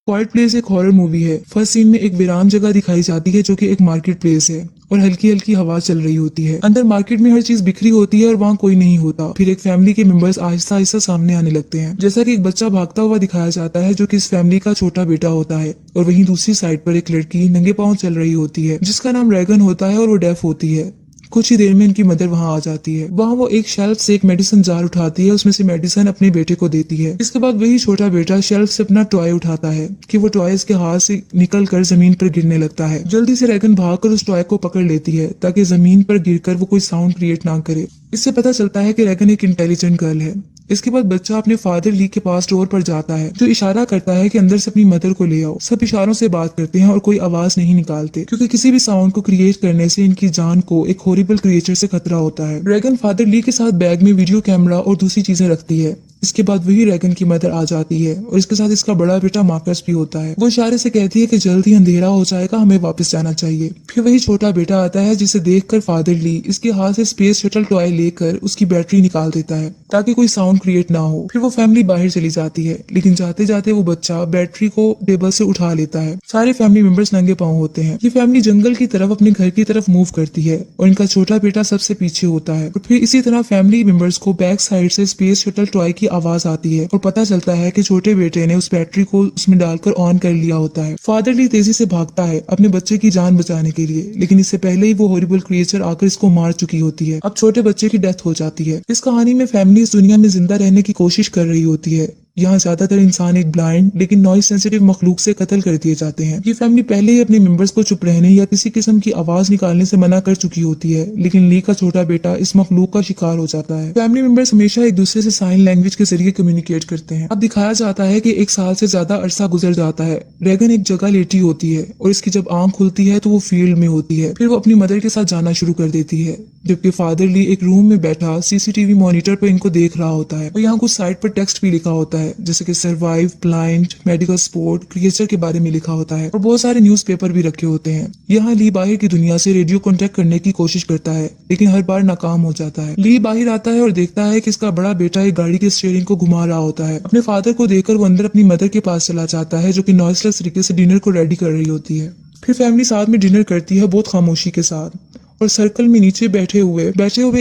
Quite place एक horror movie है। First scene में एक वीरान जगह दिखाई जाती है जो कि एक मार्केट प्लेस है और हल्की हल्की हवा चल रही होती है। अंदर मार्केट में हर चीज बिखरी होती है और वहाँ कोई नहीं होता। फिर एक फैमिली के मेंबर्स आहिस्ता आहिस्ता सामने आने लगते हैं। जैसा कि एक बच्चा भागता हुआ दिखाया जाता है जो कि इस फैमिली का छोटा बेटा होता है, और वहीं दूसरी साइड पर एक लड़की नंगे पांव चल रही होती है जिसका नाम रैगन होता है और वो डेफ होती है। कुछ ही देर में इनकी मदर वहां आ जाती है। वहां वो एक शेल्फ से एक मेडिसिन जार उठाती है, उसमें से मेडिसिन अपने बेटे को देती है। इसके बाद वही छोटा बेटा शेल्फ से अपना टॉय उठाता है कि वो टॉय इसके हाथ से निकल कर जमीन पर गिरने लगता है। जल्दी से रैगन भागकर उस टॉय को पकड़ लेती है ताकि जमीन पर गिरकर वो कोई साउंड क्रिएट ना करे। इससे पता चलता है कि रैगन एक इंटेलिजेंट गर्ल है। इसके बाद बच्चा अपने फादर ली के पास डोर पर जाता है जो इशारा करता है कि अंदर से अपनी मदर को ले आओ। सब इशारों से बात करते हैं और कोई आवाज नहीं निकालते क्योंकि किसी भी साउंड को क्रिएट करने से इनकी जान को एक हॉरिबल क्रिएचर से खतरा होता है। ड्रैगन फादर ली के साथ बैग में वीडियो कैमरा और दूसरी चीजें रखती है। इसके बाद वही रैगन की मदर आ जाती है और इसके साथ इसका बड़ा बेटा मार्कस भी होता है। वो इशारे से कहती है कि जल्दी अंधेरा हो जाएगा, हमें वापस जाना चाहिए। फिर वही छोटा बेटा आता है जिसे देखकर फादर ली इसके हाथ से स्पेस शटल टॉय लेकर उसकी बैटरी निकाल देता है ताकि कोई साउंड क्रिएट ना हो। फिर वो फैमिली बाहर चली जाती है, लेकिन जाते जाते वो बच्चा बैटरी को टेबल से उठा लेता है। सारे फैमिली मेंबर्स नंगे पांव होते हैं। ये फैमिली जंगल की तरफ अपने घर की तरफ मूव करती है और इनका छोटा बेटा सबसे पीछे होता है। और फिर इसी तरह फैमिली मेंबर्स को बैक साइड से स्पेस शटल टॉय की आवाज आती है और पता चलता है कि छोटे बेटे ने उस बैटरी को उसमें डालकर ऑन कर लिया होता है। फादर ली तेजी से भागता है अपने बच्चे की जान बचाने के लिए, लेकिन इससे पहले ही वो हॉरिबल क्रिएचर आकर इसको मार चुकी होती है। अब छोटे बच्चे की डेथ हो जाती है। इस कहानी में फैमिली इस दुनिया में जिंदा रहने की कोशिश कर रही होती है। यहाँ ज्यादातर इंसान एक ब्लाइंड लेकिन नॉइज सेंसिटिव मखलूक से कत्ल कर दिए जाते हैं। ये फैमिली पहले ही अपने मेंबर्स को चुप रहने या किसी किस्म की आवाज निकालने से मना कर चुकी होती है, लेकिन ली का छोटा बेटा इस मखलूक का शिकार हो जाता है। फैमिली मेंबर्स हमेशा एक दूसरे से साइन लैंग्वेज के जरिए कम्युनिकेट करते हैं। अब दिखाया जाता है कि 1 साल से ज्यादा अरसा गुजर जाता है। रैगन एक जगह लेटी होती है और इसकी जब आंख खुलती है तो वो फील्ड में होती है। फिर वो अपनी मदर के साथ जाना शुरू कर देती है, जबकि फादर ली एक रूम में बैठा सीसीटीवी मॉनिटर पर इनको देख रहा होता है। और यहाँ कुछ साइड पर टेक्स्ट भी लिखा होता है जैसे कि survive, blind, medical support, creature के बारे में लिखा होता है और बहुत सारे न्यूज़पेपर भी रखे होते हैं। यहाँ ली बाहर की दुनिया से रेडियो कांटेक्ट करने की कोशिश करता है, लेकिन हर बार नाकाम हो जाता है। ली बाहर आता है और देखता है कि इसका बड़ा बेटा एक गाड़ी के स्टीयरिंग को घुमा रहा होता है। अपने फादर को देखकर वो अंदर अपनी मदर के पास चला जाता है जो कि नॉइसलेस तरीके से डिनर को रेडी कर रही होती है। फिर फैमिली साथ में डिनर करती है बहुत खामोशी के साथ, और सर्कल में नीचे बैठे हुए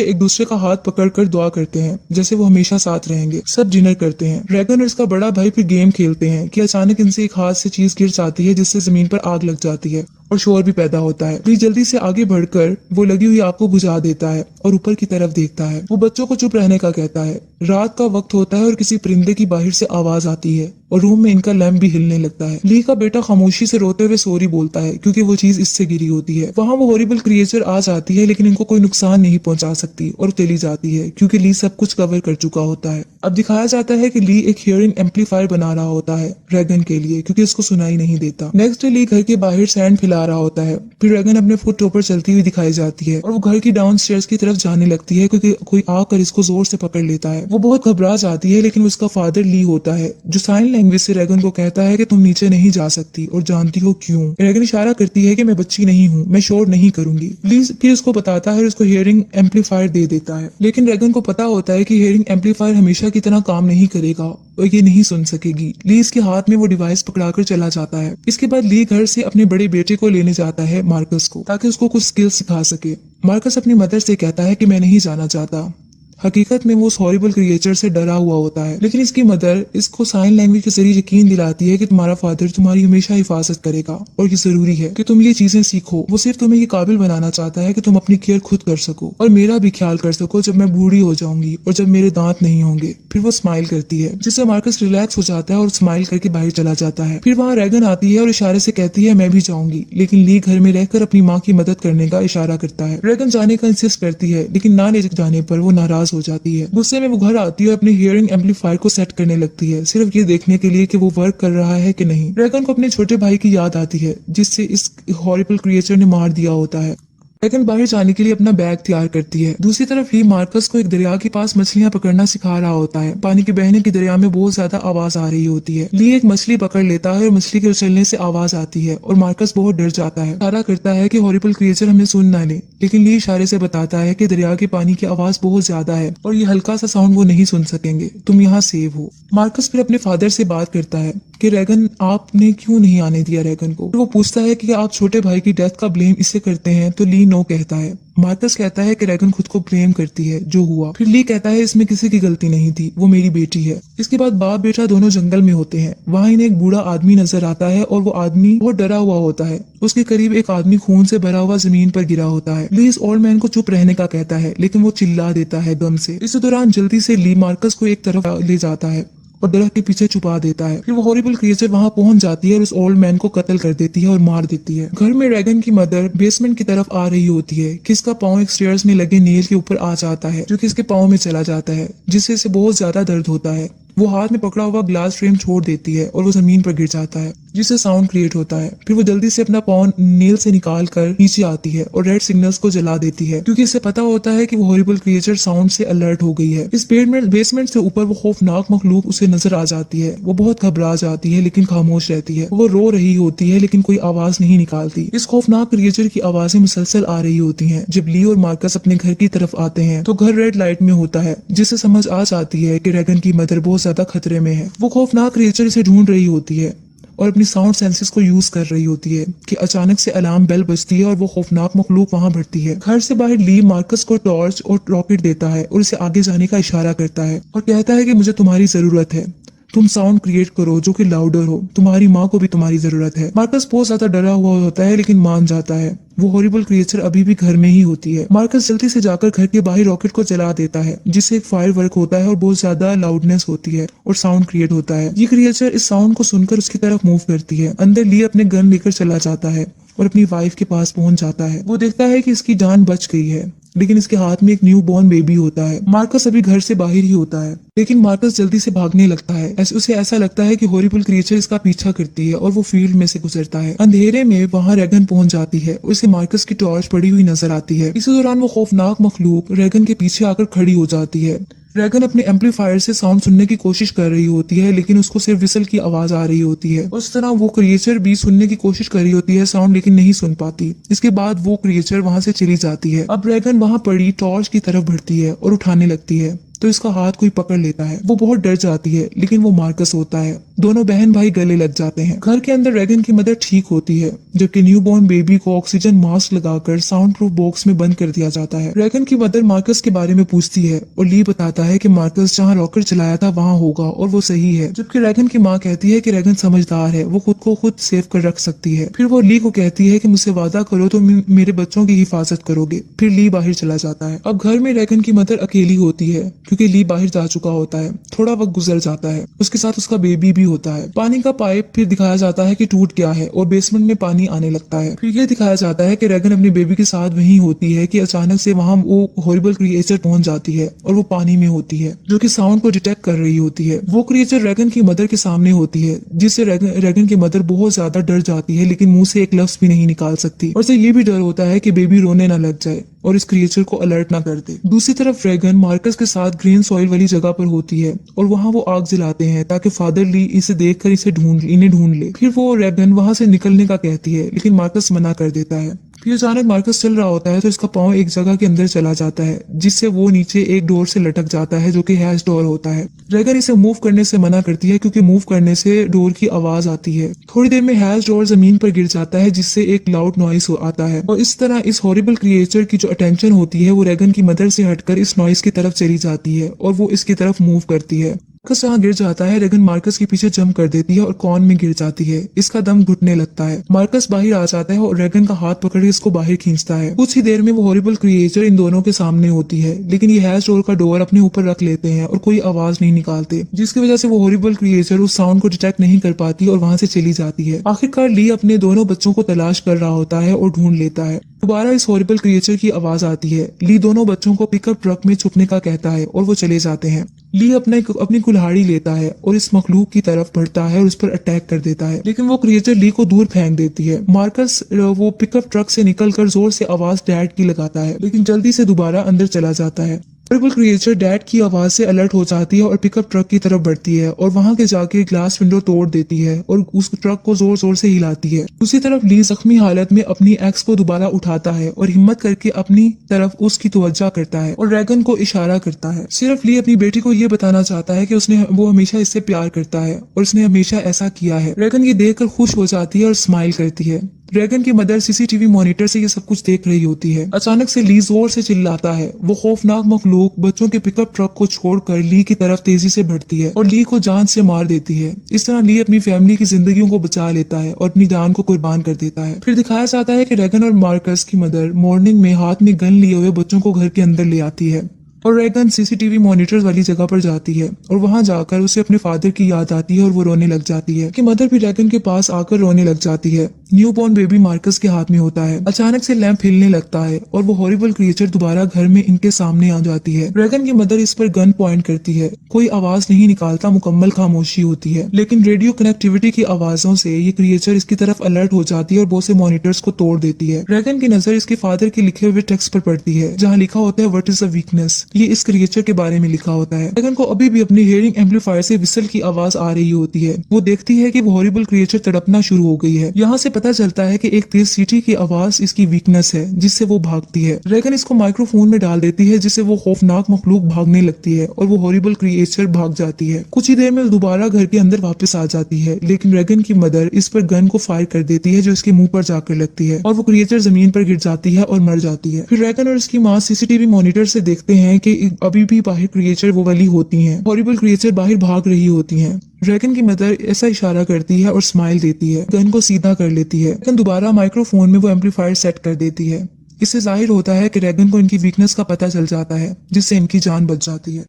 एक दूसरे का हाथ पकड़कर दुआ करते हैं जैसे वो हमेशा साथ रहेंगे। सब डिनर करते हैं। रैगन और इसका बड़ा भाई फिर गेम खेलते हैं कि अचानक इनसे एक हाथ से चीज गिर जाती है जिससे जमीन पर आग लग जाती है और शोर भी पैदा होता है। फिर जल्दी से आगे बढ़कर वो लगी हुई आग को बुझा देता है और ऊपर की तरफ देखता है। वो बच्चों को चुप रहने का कहता है। रात का वक्त होता है और किसी परिंदे की बाहर से आवाज आती है और रूम में इनका लैंप भी हिलने लगता है। ली का बेटा खामोशी से रोते हुए सॉरी बोलता है क्योंकि वो चीज इससे गिरी होती है। वहाँ वो हॉरिबल क्रिएचर आ जाती है, लेकिन इनको कोई नुकसान नहीं पहुंचा सकती और चली जाती है क्योंकि ली सब कुछ कवर कर चुका होता है। अब दिखाया जाता है कि ली एक हियरिंग एम्पलीफायर बना रहा होता है रैगन के लिए क्योंकि उसको सुनाई नहीं देता। नेक्स्ट डे ली घर के बाहर सैंड फैला रहा होता है। फिर रैगन अपने फुट टॉप पर चलती हुई दिखाई जाती है और वो घर की डाउन स्टेयर्स की तरफ जाने लगती है क्योंकि कोई आकर इसको जोर से पकड़ लेता है। वो बहुत घबरा जाती है, लेकिन उसका फादर ली होता है जो साइन लैंग्वेज से रैगन को कहता है कि तुम नीचे नहीं जा सकती, और जानती हो क्यों? रैगन इशारा करती है कि मैं बच्ची नहीं हूँ, मैं शोर नहीं करूंगी। ली फिर उसको बताता है और उसको हियरिंग एम्पलीफायर दे देता है, लेकिन रैगन को पता होता है कि हियरिंग एम्पलीफायर हमेशा की तरह काम नहीं करेगा और ये नहीं सुन सकेगी। ली इसके हाथ में वो डिवाइस पकड़ाकर चला जाता है। इसके बाद ली घर से अपने बड़े बेटे को लेने जाता है मार्कस को, ताकि उसको कुछ स्किल्स सिखा सके। मार्कस अपनी मदर से कहता है कि मैं नहीं जाना चाहता। हकीकत में वो उस हॉरिबल क्रिएचर से डरा हुआ होता है, लेकिन इसकी मदर इसको साइन लैंग्वेज के जरिए यकीन दिलाती है कि तुम्हारा फादर तुम्हारी हमेशा हिफाजत करेगा और ये जरूरी है कि तुम ये चीजें सीखो। वो सिर्फ तुम्हें ये काबिल बनाना चाहता है कि तुम अपनी केयर खुद कर सको और मेरा भी ख्याल कर सको जब मैं बूढ़ी हो जाऊंगी और जब मेरे दांत नहीं होंगे। फिर वो स्माइल करती है जिससे मार्कस रिलैक्स हो जाता है और स्माइल करके बाहर चला जाता है। फिर वहाँ रैगन आती है और इशारे से कहती है मैं भी जाऊंगी, लेकिन ली घर में रहकर अपनी माँ की मदद करने का इशारा करता है। रैगन जाने का इंसिस्ट करती है, लेकिन ना ले जाने पर वो नाराज हो जाती है। गुस्से में वो घर आती है और अपनी हियरिंग एम्पलीफायर को सेट करने लगती है, सिर्फ ये देखने के लिए कि वो वर्क कर रहा है कि नहीं। रैगन को अपने छोटे भाई की याद आती है जिससे इस हॉरिबल क्रिएचर ने मार दिया होता है। ड्रैगन बाहर जाने के लिए अपना बैग तैयार करती है। दूसरी तरफ ली मार्कस को एक दरिया के पास मछलियां पकड़ना सिखा रहा होता है। पानी के बहने की दरिया में बहुत ज्यादा आवाज आ रही होती है। ली एक मछली पकड़ लेता है और मछली के उछलने से आवाज आती है और मार्कस बहुत डर जाता है। इशारा करता है कि हॉरिबल क्रिएचर हमें सुन ना ले, लेकिन ली इशारे से बताता है कि दरिया के पानी की आवाज बहुत ज्यादा है और ये हल्का सा साउंड वो नहीं सुन सकेंगे। तुम यहाँ सेव हो। मार्कस फिर अपने फादर से बात करता है कि रैगन आपने क्यों नहीं आने दिया रैगन को। वो पूछता है कि आप छोटे भाई की डेथ का ब्लेम इससे करते हैं, तो ली नो कहता है। मार्कस कहता है कि रैगन खुद को ब्लेम करती है जो हुआ। फिर ली कहता है इसमें किसी की गलती नहीं थी, वो मेरी बेटी है। इसके बाद बाप बेटा दोनों जंगल में होते हैं। वहाँ इन्हें एक बूढ़ा आदमी नजर आता है और वो आदमी बहुत डरा हुआ होता है। उसके करीब एक आदमी खून से भरा हुआ जमीन पर गिरा होता है। ली इस ओल्ड मैन को चुप रहने का कहता है, लेकिन वो चिल्ला देता है गम से। इस दौरान जल्दी से ली मार्कस को एक तरफ ले जाता है और दरख्त के पीछे छुपा देता है। फिर वो हॉरिबल क्रिएचर वहां पहुंच जाती है और उस ओल्ड मैन को कत्ल कर देती है और मार देती है। घर में रैगन की मदर बेसमेंट की तरफ आ रही होती है कि इसका पाँव एक स्टेयर्स में लगे नेल के ऊपर आ जाता है, जो कि इसके पाँव में चला जाता है, जिससे इसे बहुत ज्यादा दर्द होता है। वो हाथ में पकड़ा हुआ ग्लास फ्रेम छोड़ देती है और वो जमीन पर गिर जाता है, जिससे साउंड क्रिएट होता है। फिर वो जल्दी से अपना पाँव नेल से निकाल कर नीचे आती है और रेड सिग्नल्स को जला देती है, क्योंकि इसे पता होता है कि वो हॉरिबल क्रिएचर साउंड से अलर्ट हो गई है। इस बेसमेंट से ऊपर वो खौफनाक मखलूक उसे नजर आ जाती है। वो बहुत घबरा जाती है लेकिन खामोश रहती है। वो रो रही होती है लेकिन कोई आवाज नहीं निकालती। इस खौफनाक क्रिएचर की आवाजें मुसलसल आ रही होती हैं। जब ली और मार्कस अपने घर की तरफ आते हैं तो घर रेड लाइट में होता है, जिससे समझ आ जाती है कि रैगन की मदर बहुत ज्यादा खतरे में है। वो खौफनाक क्रिएचर इसे ढूंढ रही होती है और अपनी साउंड सेंसेस को यूज कर रही होती है कि अचानक से अलार्म बेल बजती है और वो खौफनाक मखलूक वहां बढ़ती है। घर से बाहर ली मार्कस को टॉर्च और रॉकेट देता है और इसे आगे जाने का इशारा करता है और कहता है कि मुझे तुम्हारी जरूरत है, तुम साउंड क्रिएट करो जो कि लाउडर हो, तुम्हारी माँ को भी तुम्हारी जरूरत है। मार्कस बहुत ज्यादा डरा हुआ होता है लेकिन मान जाता है। वो हॉरिबल क्रिएचर अभी भी घर में ही होती है। मार्कस जल्दी से जाकर घर के बाहर रॉकेट को जला देता है, जिससे एक फायर वर्क होता है और बहुत ज्यादा लाउडनेस होती है और साउंड क्रिएट होता है। ये क्रिएचर इस साउंड को सुनकर उसकी तरफ मूव करती है। अंदर ली अपने गन लेकर चला जाता है और अपनी वाइफ के पास पहुंच जाता है। वो देखता है कि इसकी जान बच गई है, लेकिन इसके हाथ में एक न्यू बॉर्न बेबी होता है। मार्कस अभी घर से बाहर ही होता है, लेकिन मार्कस जल्दी से भागने लगता है। उसे ऐसा लगता है कि हॉरिबल क्रिएचर इसका पीछा करती है और वो फील्ड में से गुजरता है। अंधेरे में वहां रैगन पहुंच जाती है और उसे मार्कस की टॉर्च पड़ी हुई नजर आती है। इसी दौरान वो खौफनाक मखलूक रैगन के पीछे आकर खड़ी हो जाती है। रैगन अपने एम्पलीफायर से साउंड सुनने की कोशिश कर रही होती है, लेकिन उसको सिर्फ विसल की आवाज आ रही होती है। उस तरह वो क्रिएचर भी सुनने की कोशिश कर रही होती है साउंड, लेकिन नहीं सुन पाती। इसके बाद वो क्रिएचर वहां से चली जाती है। अब रैगन वहां पड़ी टॉर्च की तरफ बढ़ती है और उठाने लगती है, तो इसका हाथ कोई पकड़ लेता है। वो बहुत डर जाती है, लेकिन वो मार्कस होता है। दोनों बहन भाई गले लग जाते हैं। घर के अंदर रैगन की मदर ठीक होती है, जबकि न्यूबॉर्न बेबी को ऑक्सीजन मास्क लगाकर साउंड प्रूफ बॉक्स में बंद कर दिया जाता है। रैगन की मदर मार्कस के बारे में पूछती है और ली बताता है कि मार्कस जहाँ रॉकेट चलाया था वहाँ होगा और वो सही है। जबकि रैगन की माँ कहती है कि रैगन समझदार है, वो खुद को खुद सेव कर रख सकती है। फिर वो ली को कहती है कि मुझसे वादा करो तो मेरे बच्चों की हिफाजत करोगे। फिर ली बाहर चला जाता है। अब घर में रैगन की मदर अकेली होती है, क्योंकि ली बाहर जा चुका होता है। थोड़ा वक्त गुजर जाता है, उसके साथ उसका बेबी भी होता है। पानी का पाइप फिर दिखाया जाता है कि टूट गया है और बेसमेंट में पानी आने लगता है। फिर ये दिखाया जाता है कि रैगन अपने बेबी के साथ वहीं होती है कि अचानक से वहां वो हॉरिबल क्रिएचर पहुंच जाती है और वो पानी में होती है, जो कि साउंड को डिटेक्ट कर रही होती है। वो क्रिएचर रैगन की मदर के सामने होती है, जिससे रैगन की मदर बहुत ज्यादा डर जाती है, लेकिन मुंह से एक लफ्ज भी नहीं निकाल सकती। और उसे ये भी डर होता है कि बेबी रोने ना लग जाए और इस क्रिएचर को अलर्ट ना कर दे। दूसरी तरफ रैगन मार्कस के साथ ग्रीन सॉइल वाली जगह पर होती है और वहाँ वो आग जलाते हैं ताकि फादर ली इसे देखकर इन्हें ढूंढ ले। फिर वो रैगन वहाँ से निकलने का कहती है, लेकिन मार्कस मना कर देता है। फिर अचानक मार्कस चल रहा होता है तो इसका पाँव एक जगह के अंदर चला जाता है, जिससे वो नीचे एक डोर से लटक जाता है, जो कि हैश डोर होता है। रैगन इसे मूव करने से मना करती है, क्योंकि मूव करने से डोर की आवाज आती है। थोड़ी देर में हैश डोर जमीन पर गिर जाता है, जिससे एक लाउड नॉइस आता है और इस तरह इस हॉरिबल क्रिएचर की जो अटेंशन होती है वो रैगन की मदर से हटकर इस नॉइस की तरफ चली जाती है और वो इसकी तरफ मूव करती है। मार्कस जहाँ गिर जाता है, रैगन मार्कस के पीछे जंप कर देती है और कॉर्न में गिर जाती है। इसका दम घुटने लगता है। मार्कस बाहर आ जाता है और रैगन का हाथ पकड़ के इसको बाहर खींचता है। कुछ ही देर में वो हॉरिबल क्रिएचर इन दोनों के सामने होती है, लेकिन ये हैश डोर का डोर अपने ऊपर रख लेते हैं और कोई आवाज नहीं निकालते, जिसकी वजह से वो हॉरिबल क्रिएचर उस साउंड को डिटेक्ट नहीं कर पाती और वहां से चली जाती है। आखिरकार ली अपने दोनों बच्चों को तलाश कर रहा होता है और ढूंढ लेता है। दोबारा इस हॉरिबल क्रिएचर की आवाज आती है। ली दोनों बच्चों को पिकअप ट्रक में छुपने का कहता है और वो चले जाते हैं। ली अपनी कुल्हाड़ी लेता है और इस मखलूक की तरफ बढ़ता है और उस पर अटैक कर देता है, लेकिन वो क्रिएचर ली को दूर फेंक देती है। मार्कस वो पिकअप ट्रक से निकलकर जोर से आवाज डैड की लगाता है, लेकिन जल्दी से दोबारा अंदर चला जाता है। हॉरिबल क्रिएचर डैड की आवाज से अलर्ट हो जाती है और पिकअप ट्रक की तरफ बढ़ती है और वहां के जाके ग्लास विंडो तोड़ देती है और उस ट्रक को जोर जोर से हिलाती है। दूसरी तरफ ली जख्मी हालत में अपनी एक्स को दोबारा उठाता है और हिम्मत करके अपनी तरफ उसकी तवज्जो करता है और ड्रैगन को इशारा करता है। सिर्फ ली अपनी बेटी को ये बताना चाहता है कि वो हमेशा इससे प्यार करता है और उसने हमेशा ऐसा किया है। ड्रैगन ये देखकर खुश हो जाती है और स्माइल करती है। ड्रैगन की मदर सीसीटीवी मॉनिटर से ये सब कुछ देख रही होती है। अचानक से ली जोर से चिल्लाता है। वो खौफनाक मखलूक बच्चों के पिकअप ट्रक को छोड़कर ली की तरफ तेजी से बढ़ती है और ली को जान से मार देती है। इस तरह ली अपनी फैमिली की जिंदगियों को बचा लेता है और अपनी जान को कुर्बान कर देता है। फिर दिखाया जाता है कि ड्रैगन और मार्कस की मदर मॉर्निंग में हाथ में गन लिए हुए बच्चों को घर के अंदर ले आती है और ड्रैगन सीसीटीवी मॉनिटर वाली जगह पर जाती है और वहां जाकर उसे अपने फादर की याद आती है और वो रोने लग जाती है कि मदर भी ड्रैगन के पास आकर रोने लग जाती है। न्यू बॉर्न बेबी मार्कस के हाथ में होता है। अचानक से लैंप हिलने लगता है और वो हॉरिबल क्रिएचर दोबारा घर में इनके सामने आ जाती है। ड्रैगन की मदर इस पर गन पॉइंट करती है। कोई आवाज नहीं निकालता, मुकम्मल खामोशी होती है, लेकिन रेडियो कनेक्टिविटी की आवाजों से ये क्रिएचर इसकी तरफ अलर्ट हो जाती है और बहुत से मॉनिटर्स को तोड़ देती है। ड्रैगन की नजर इसके फादर के लिखे हुए टेक्स्ट पर पड़ती है जहाँ लिखा होता है व्हाट इज द वीकनेस। ये इस क्रिएचर के बारे में लिखा होता है। ड्रैगन को अभी भी अपनी हियरिंग एम्पलीफायर से विसल की आवाज आ रही होती है। वो देखती है कि वो हॉरिबल क्रिएचर तड़पना शुरू हो गई है। यहाँ से पता चलता है कि एक तेज सीटी की आवाज इसकी वीकनेस है जिससे वो भागती है। ड्रैगन इसको माइक्रोफोन में डाल देती है जिससे वो खौफनाक मखलूक भागने लगती है और वो हॉरिबल क्रिएचर भाग जाती है। कुछ ही देर में दोबारा घर के अंदर वापस आ जाती है, लेकिन ड्रैगन की मदर इस पर गन को फायर कर देती है जो इसके मुंह पर जाकर लगती है और वो क्रिएचर जमीन पर गिर जाती है और मर जाती है। फिर ड्रैगन और इसकी माँ सीसीटीवी मॉनिटर से देखते हैं कि अभी भी बाहर क्रिएचर वो वाली होती हैं। हॉरिबल क्रिएचर बाहर भाग रही होती हैं। ड्रैगन की मदर ऐसा इशारा करती है और स्माइल देती है, गन को सीधा कर लेती है, लेकिन दोबारा माइक्रोफोन में वो एम्पलीफायर सेट कर देती है। इससे जाहिर होता है कि ड्रैगन को इनकी वीकनेस का पता चल जाता है जिससे इनकी जान बच जाती है।